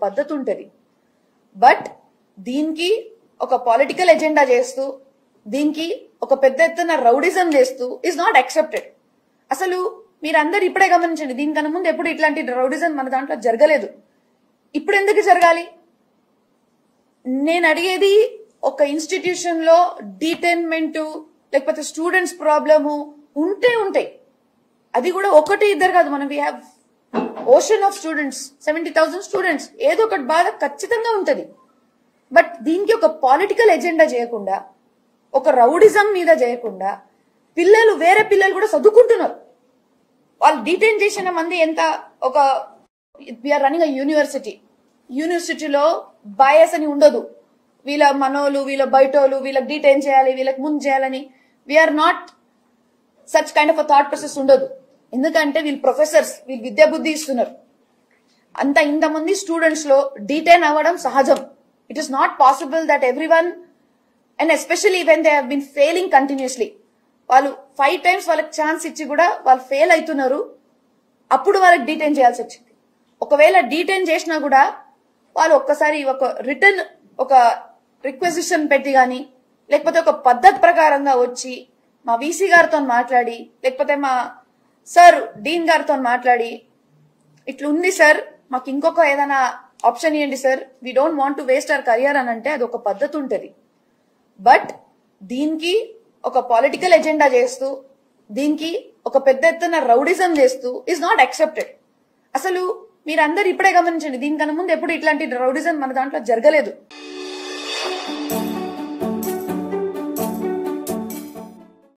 పద్ధతి ఉంటది. బట్ దీనికి ఒక పొలిటికల్ ఎజెండా చేస్తూ, దీనికి ఒక పెద్ద ఎత్తున రౌడిజం చేస్తూ ఇస్ నాట్ యాక్సెప్టెడ్. అసలు మీరందరూ ఇప్పుడే గమనించండి, దీనికన్నా ముందు ఎప్పుడు ఇట్లాంటి రౌడిజం మన దాంట్లో జరగలేదు. ఇప్పుడు ఎందుకు జరగాలి? నేను అడిగేది, ఒక ఇన్స్టిట్యూషన్ లో డీటైన్మెంట్ లేకపోతే స్టూడెంట్స్ ప్రాబ్లము ఉంటాయి. అది కూడా ఒకటి ఇద్దరు కాదు. మనం we have ocean of students, 70,000 students. ఏదో ఒకటి బాధ ఖచ్చితంగా ఉంటది. బట్ దీనికి ఒక పొలిటికల్ ఎజెండా చేయకుండా, ఒక రౌడిజం మీద చేయకుండా, వేరే పిల్లలు కూడా చదువుకుంటున్నారు. వాళ్ళు డీటైన్ చేసిన మంది ఎంత, ఒక వీఆర్ రన్నింగ్ అ యూనివర్సిటీలో బయాస్ అని ఉండదు. వీళ్ళ మనోలు, వీళ్ళ బయటోలు, వీళ్ళకి డీటైన్ చేయాలి, వీళ్ళకి ముందు చేయాలని we are not such kind of a thought process ఉండదు. ఎందుకంటే వీళ్ళు ప్రొఫెసర్స్, వీళ్ళు విద్యా బుద్ధి ఇస్తున్నారు. ఇంతమంది స్టూడెంట్స్ లో డీటైన్ అవ్వడం సహజం. It is not possible that everyone, and especially when they have been failing continuously, వాళ్ళు 5 times వాళ్ళకి ఛాన్స్ ఇచ్చి కూడా వాళ్ళు ఫెయిల్ అవుతున్నారు. అప్పుడు వాళ్ళకి డీటైన్ చేయాల్సి వచ్చింది. ఒకవేళ డీటైన్ చేసినా కూడా వాళ్ళు ఒక్కసారి ఒక రిటర్న్ ఒక రిక్వెజిషన్ పెట్టి గాని, లేకపోతే ఒక పద్ధతి ప్రకారంగా వచ్చి మా వీసీ గారితో మాట్లాడి, లేకపోతే మా సార్ డీన్ గారితో మాట్లాడి, ఇట్లుంది సార్, మాకు ఇంకొక ఏదైనా ఆప్షన్ ఇవ్వండి sir, we don't want to waste our career అని అంటే అది ఒక పద్ధతి ఉంటది. బట్ దీనికి ఒక పొలిటికల్ ఎజెండా చేస్తూ, దీనికి ఒక పెద్ద ఎత్తున రౌడిజం చేస్తూ ఇస్ నాట్ యాక్సెప్టెడ్. అసలు మీరందరూ ఇప్పుడే గమనించండి, దీనికన్నా ముందు ఎప్పుడు ఇట్లాంటి రౌడిజం మన దాంట్లో జరగలేదు.